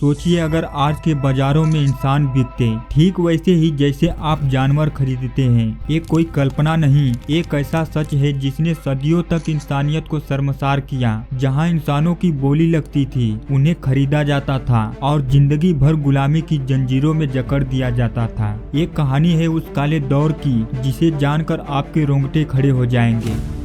सोचिए अगर आज के बाजारों में इंसान बिकते ठीक वैसे ही जैसे आप जानवर खरीदते हैं। ये कोई कल्पना नहीं, एक ऐसा सच है जिसने सदियों तक इंसानियत को शर्मसार किया। जहां इंसानों की बोली लगती थी, उन्हें खरीदा जाता था और जिंदगी भर गुलामी की जंजीरों में जकड़ दिया जाता था। ये कहानी है उस काले दौर की जिसे जानकर आपके रोंगटे खड़े हो जाएंगे।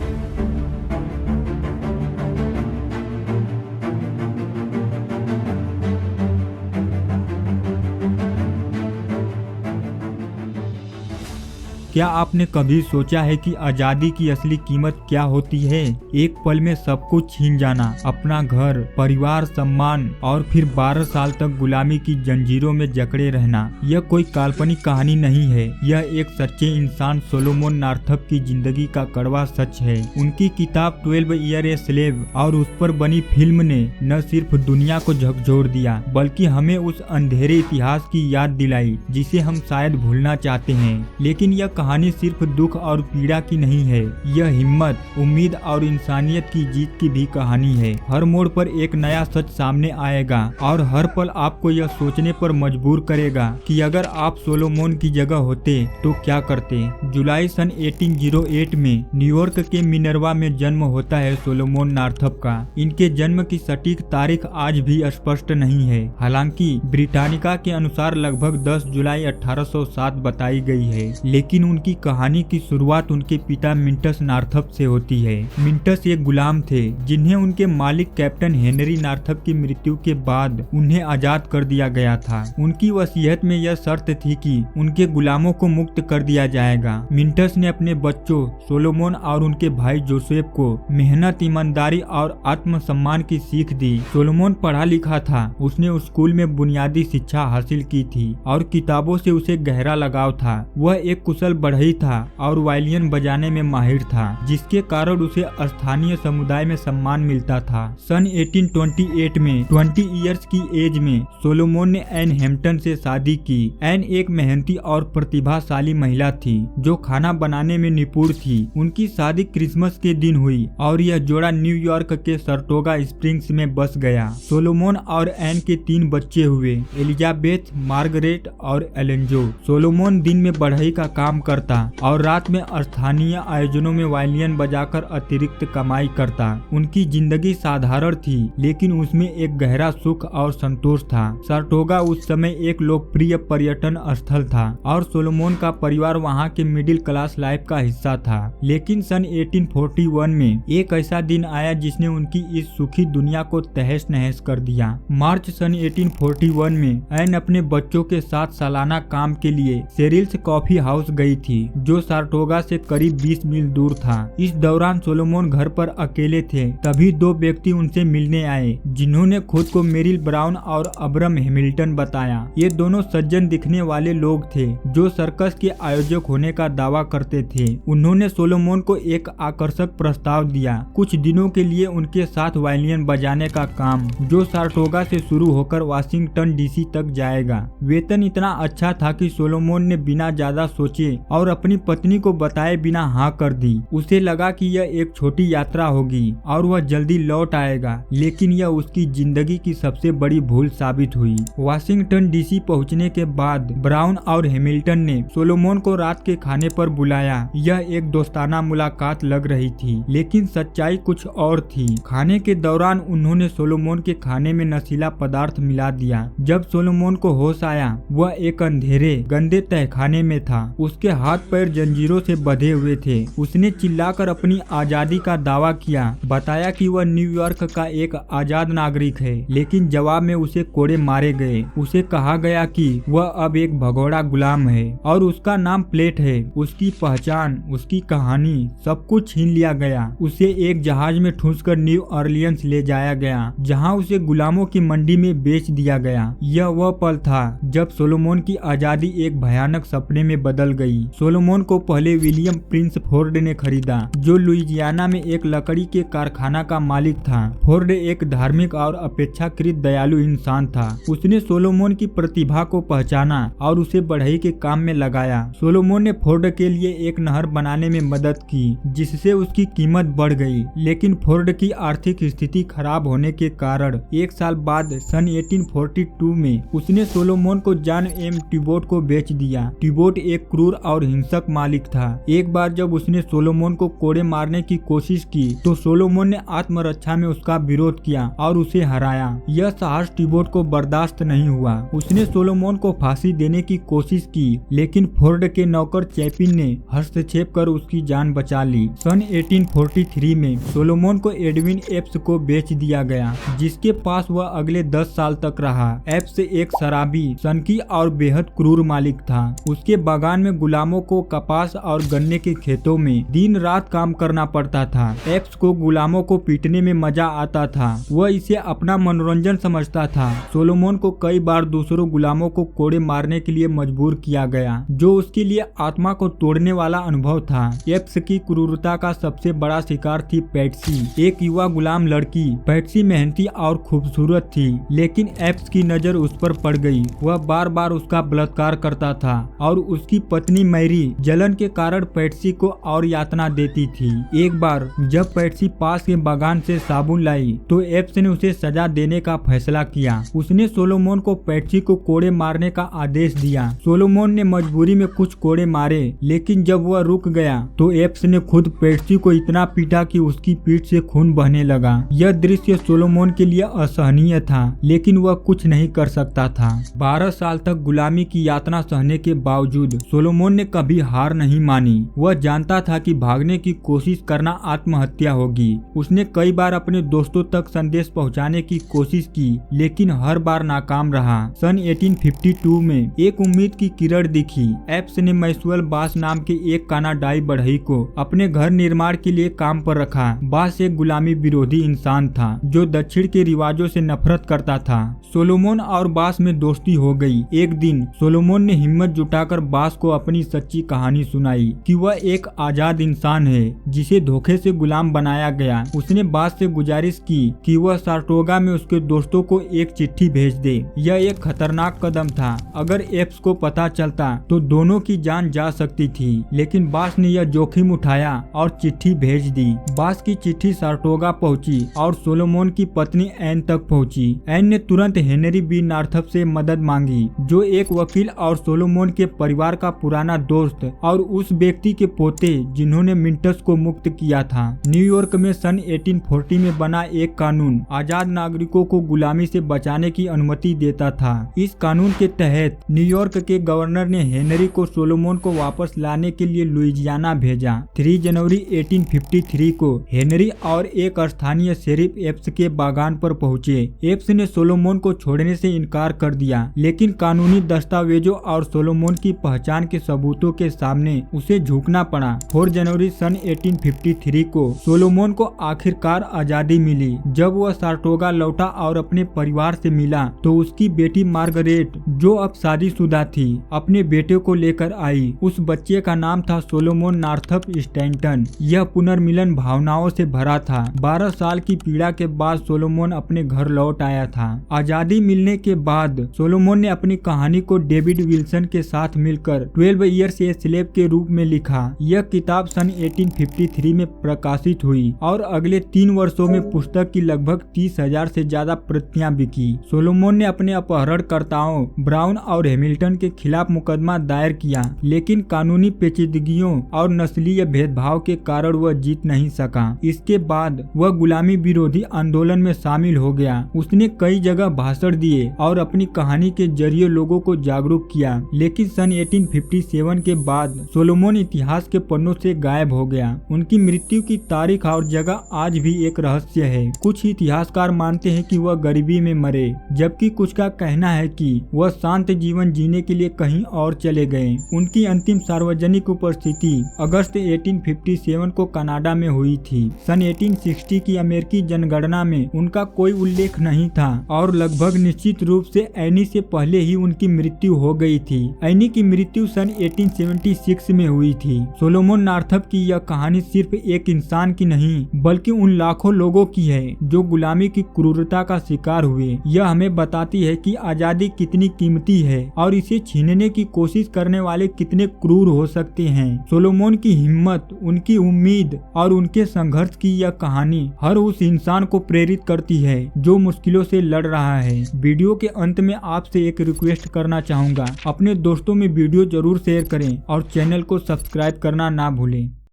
क्या आपने कभी सोचा है कि आजादी की असली कीमत क्या होती है? एक पल में सब कुछ छीन जाना, अपना घर, परिवार, सम्मान और फिर 12 साल तक गुलामी की जंजीरों में जकड़े रहना। यह कोई काल्पनिक कहानी नहीं है, यह एक सच्चे इंसान सोलोमन नॉर्थप की जिंदगी का कड़वा सच है। उनकी किताब 12 ईयर ए स्लेव और उस पर बनी फिल्म ने न सिर्फ दुनिया को झकझोर दिया, बल्कि हमें उस अंधेरे इतिहास की याद दिलाई जिसे हम शायद भूलना चाहते हैं। लेकिन यह कहानी सिर्फ दुख और पीड़ा की नहीं है, यह हिम्मत, उम्मीद और इंसानियत की जीत की भी कहानी है। हर मोड़ पर एक नया सच सामने आएगा और हर पल आपको यह सोचने पर मजबूर करेगा कि अगर आप सोलोमन की जगह होते तो क्या करते। जुलाई सन 1808 में न्यूयॉर्क के मिनर्वा में जन्म होता है सोलोमन नॉर्थप का। इनके जन्म की सटीक तारीख आज भी स्पष्ट नहीं है, हालांकि ब्रिटानिका के अनुसार लगभग 10 जुलाई 1807 बताई गई है। लेकिन उनकी कहानी की शुरुआत उनके पिता मिंटस नॉर्थप से होती है। मिंटस एक गुलाम थे जिन्हें उनके मालिक कैप्टन हेनरी नॉर्थप की मृत्यु के बाद उन्हें आजाद कर दिया गया था। उनकी वसीयत में यह शर्त थी कि उनके गुलामों को मुक्त कर दिया जाएगा। मिंटस ने अपने बच्चों सोलोमन और उनके भाई जोसेफ को मेहनत, ईमानदारी और आत्मसम्मान की सीख दी। सोलोमन पढ़ा लिखा था, उसने स्कूल में बुनियादी शिक्षा हासिल की थी और किताबों से उसे गहरा लगाव था। वह एक कुशल बढ़ई था और वायलिन बजाने में माहिर था, जिसके कारण उसे स्थानीय समुदाय में सम्मान मिलता था। सन 1828 में 20 इयर्स की एज में सोलोमन ने एन हैम्पटन से शादी की। एन एक मेहनती और प्रतिभाशाली महिला थी जो खाना बनाने में निपुण थी। उनकी शादी क्रिसमस के दिन हुई और यह जोड़ा न्यूयॉर्क के सरटोगा स्प्रिंग्स में बस गया। सोलोमन और एन के 3 बच्चे हुए, एलिजाबेथ, मार्गरेट और एलेंजो। सोलोमन दिन में बढ़ई का काम करता और रात में स्थानीय आयोजनों में वायलिन बजाकर अतिरिक्त कमाई करता। उनकी जिंदगी साधारण थी, लेकिन उसमें एक गहरा सुख और संतोष था। सरटोगा उस समय एक लोकप्रिय पर्यटन स्थल था और सोलोमन का परिवार वहां के मिडिल क्लास लाइफ का हिस्सा था। लेकिन सन 1841 में एक ऐसा दिन आया जिसने उनकी इस सुखी दुनिया को तहस नहस कर दिया। मार्च सन 1841 में एन अपने बच्चों के साथ सालाना काम के लिए सेरिल्स कॉफी हाउस गई थी, जो सार्टोगा से करीब 20 मील दूर था। इस दौरान सोलोमन घर पर अकेले थे, तभी 2 व्यक्ति उनसे मिलने आए जिन्होंने खुद को मेरिल ब्राउन और अब्रम हैमिल्टन बताया। ये दोनों सज्जन दिखने वाले लोग थे जो सर्कस के आयोजक होने का दावा करते थे। उन्होंने सोलोमन को एक आकर्षक प्रस्ताव दिया, कुछ दिनों के लिए उनके साथ वायलिन बजाने का काम, जो सार्टोगा से शुरू होकर वाशिंगटन डीसी तक जाएगा। वेतन इतना अच्छा था कि सोलोमन ने बिना ज्यादा सोचे और अपनी पत्नी को बताए बिना हाँ कर दी। उसे लगा कि यह एक छोटी यात्रा होगी और वह जल्दी लौट आएगा, लेकिन यह उसकी जिंदगी की सबसे बड़ी भूल साबित हुई। वाशिंगटन डीसी पहुंचने के बाद ब्राउन और हैमिल्टन ने सोलोमन को रात के खाने पर बुलाया। यह एक दोस्ताना मुलाकात लग रही थी, लेकिन सच्चाई कुछ और थी। खाने के दौरान उन्होंने सोलोमन के खाने में नशीला पदार्थ मिला दिया। जब सोलोमन को होश आया, वह एक अंधेरे गंदे तहखाने में था। उसके हाथ पैर जंजीरों से बंधे हुए थे। उसने चिल्लाकर अपनी आजादी का दावा किया, बताया कि वह न्यूयॉर्क का एक आजाद नागरिक है, लेकिन जवाब में उसे कोड़े मारे गए। उसे कहा गया कि वह अब एक भगोड़ा गुलाम है और उसका नाम प्लेट है। उसकी पहचान, उसकी कहानी, सब कुछ छीन लिया गया। उसे एक जहाज में ठूंसकर न्यू ऑरलियंस ले जाया गया, जहां उसे गुलामों की मंडी में बेच दिया गया। यह वह पल था जब सोलोमन की आजादी एक भयानक सपने में बदल गई। सोलोमन को पहले विलियम प्रिंस फोर्ड ने खरीदा, जो लुइजियाना में एक लकड़ी के कारखाना का मालिक था। फोर्ड एक धार्मिक और अपेक्षाकृत दयालु इंसान था। उसने सोलोमन की प्रतिभा को पहचाना और उसे बढ़ई के काम में लगाया। सोलोमन ने फोर्ड के लिए एक नहर बनाने में मदद की, जिससे उसकी कीमत बढ़ गई। लेकिन फोर्ड की आर्थिक स्थिति खराब होने के कारण एक साल बाद सन 1842 में उसने सोलोमन को जॉन एम टिबोट को बेच दिया। टिबोट एक क्रूर और हिंसक मालिक था। एक बार जब उसने सोलोमन को कोड़े मारने की कोशिश की तो सोलोमन ने आत्मरक्षा में उसका विरोध किया और उसे हराया। यह साहस टिबोट को बर्दाश्त नहीं हुआ। उसने सोलोमन को फांसी देने की कोशिश की, लेकिन फोर्ड के नौकर चैपिन ने हस्तक्षेप कर उसकी जान बचा ली। सन 1843 में सोलोमन को एडविन एप्स को बेच दिया गया, जिसके पास वह अगले 10 साल तक रहा। एप्स एक शराबी, सनकी और बेहद क्रूर मालिक था। उसके बागान में गुलामों को कपास और गन्ने के खेतों में दिन रात काम करना पड़ता था। एप्स को गुलामों को पीटने में मजा आता था। वह इसे अपना मनोरंजन समझता था। सोलोमन को कई बार दूसरों गुलामों को कोड़े मारने के लिए मजबूर किया गया, जो उसके लिए आत्मा को तोड़ने वाला अनुभव था। एप्स की क्रूरता का सबसे बड़ा शिकार थी पैट्सी, एक युवा गुलाम लड़की। पैट्सी मेहनती और खूबसूरत थी, लेकिन एप्स की नजर उस पर पड़ गई। वह बार बार उसका बलात्कार करता था और उसकी पत्नी मैरी जलन के कारण पैट्सी को और यातना देती थी। एक बार जब पैट्सी पास के बागान से साबुन लाई तो एप्स ने उसे सजा देने का फैसला किया। उसने सोलोमन को पैट्सी को कोड़े मारने का आदेश दिया। सोलोमन ने मजबूरी में कुछ कोड़े मारे, लेकिन जब वह रुक गया तो एप्स ने खुद पैट्सी को इतना पीटा कि उसकी पीठ से खून बहने लगा। यह दृश्य सोलोमन के लिए असहनीय था, लेकिन वह कुछ नहीं कर सकता था। 12 साल तक गुलामी की यातना सहने के बावजूद सोलोमन ने कभी हार नहीं मानी। वह जानता था कि भागने की कोशिश करना आत्महत्या होगी। उसने कई बार अपने दोस्तों तक संदेश पहुंचाने की कोशिश की, लेकिन हर बार नाकाम रहा। सन 1852 में एक उम्मीद की किरण दिखी। एप्स ने मैक्सवेल बास नाम के एक कनाडाई बढ़ई को अपने घर निर्माण के लिए काम पर रखा। बास एक गुलामी विरोधी इंसान था, जो दक्षिण के रिवाजों से नफरत करता था। सोलोमन और बास में दोस्ती हो गई। एक दिन सोलोमन ने हिम्मत जुटाकर बास को अपनी सच्ची कहानी सुनाई कि वह एक आजाद इंसान है, जिसे धोखे से गुलाम बनाया गया। उसने बास से गुजारिश की कि वह सारटोगा में उसके दोस्तों को एक चिट्ठी भेज दे। यह एक खतरनाक कदम था। अगर एप्स को पता चलता तो दोनों की जान जा सकती थी, लेकिन बास ने यह जोखिम उठाया और चिट्ठी भेज दी। बास की चिट्ठी सारटोगा पहुंची और सोलोमन की पत्नी एन तक पहुंची। एन ने तुरंत हेनरी बी नार्थप से मदद मांगी, जो एक वकील और सोलोमन के परिवार का पुराना दोस्त और उस व्यक्ति के पोते जिन्होंने मिंटस को मुक्त किया था। न्यूयॉर्क में सन 1840 में बना एक कानून आजाद नागरिकों को गुलामी से बचाने की अनुमति देता था। इस कानून के तहत न्यूयॉर्क के गवर्नर ने हेनरी को सोलोमन को वापस लाने के लिए लुइजियाना भेजा। 3 जनवरी 1853 को हेनरी और एक स्थानीय शेरिफ एप्स के बागान पर पहुंचे। एप्स ने सोलोमन को छोड़ने से इनकार कर दिया, लेकिन कानूनी दस्तावेजों और सोलोमन की पहचान के सबूतों के सामने उसे झुकना पड़ा। 4 जनवरी सन 1853 को सोलोमन को आखिरकार आजादी मिली। जब वह सारटोगा लौटा और अपने परिवार से मिला तो उसकी बेटी मार्गरेट, जो अब शादीशुदा थी, अपने बेटे को लेकर आई। उस बच्चे का नाम था सोलोमन नार्थप स्टैंटन। यह पुनर्मिलन भावनाओं से भरा था। 12 साल की पीड़ा के बाद सोलोमन अपने घर लौट आया था। आजादी मिलने के बाद सोलोमन ने अपनी कहानी को डेविड विल्सन के साथ मिलकर 12 ईयर्स ए स्लेव के रूप में लिखा। यह किताब सन 1853 में प्रकाशित हुई और अगले 3 वर्षों में पुस्तक की लगभग 30,000 से ज्यादा प्रतियां बिकी। सोलोमन ने अपने अपहरणकर्ताओं ब्राउन और हैमिल्टन के खिलाफ मुकदमा दायर किया, लेकिन कानूनी पेचीदगियों और नस्लीय भेदभाव के कारण वह जीत नहीं सका। इसके बाद वह गुलामी विरोधी आंदोलन में शामिल हो गया। उसने कई जगह भाषण दिए और अपनी कहानी के जरिए लोगों को जागरूक किया, लेकिन सन 1857 के बाद सोलोमन इतिहास के पन्नों से गायब हो गया। उनकी मृत्यु की तारीख और जगह आज भी एक रहस्य है। कुछ इतिहासकार मानते हैं कि वह गरीबी में मरे, जबकि कुछ का कहना है कि वह शांत जीवन जीने के लिए कहीं और चले गए। उनकी अंतिम सार्वजनिक उपस्थिति अगस्त 1857 को कनाडा में हुई थी। सन 1860 की अमेरिकी जनगणना में उनका कोई उल्लेख नहीं था और लगभग निश्चित रूप से एनी से पहले ही उनकी मृत्यु हो गई थी। एनी की मृत्यु सन 1876 में हुई थी। सोलोमन नॉर्थप की यह कहानी सिर्फ एक इंसान की नहीं बल्कि उन लाखों लोगों की है जो गुलामी की क्रूरता का शिकार हुए। यह हमें बताती है कि आजादी कितनी कीमती है और इसे छीनने की कोशिश करने वाले कितने क्रूर हो सकते हैं। सोलोमन की हिम्मत, उनकी उम्मीद और उनके संघर्ष की यह कहानी हर उस इंसान को प्रेरित करती है जो मुश्किलों से लड़ रहा है। वीडियो के अंत में आपसे एक रिक्वेस्ट करना चाहूंगा, अपने दोस्तों में वीडियो जरूर शेयर करें और चैनल को सब्सक्राइब करना ना भूलें।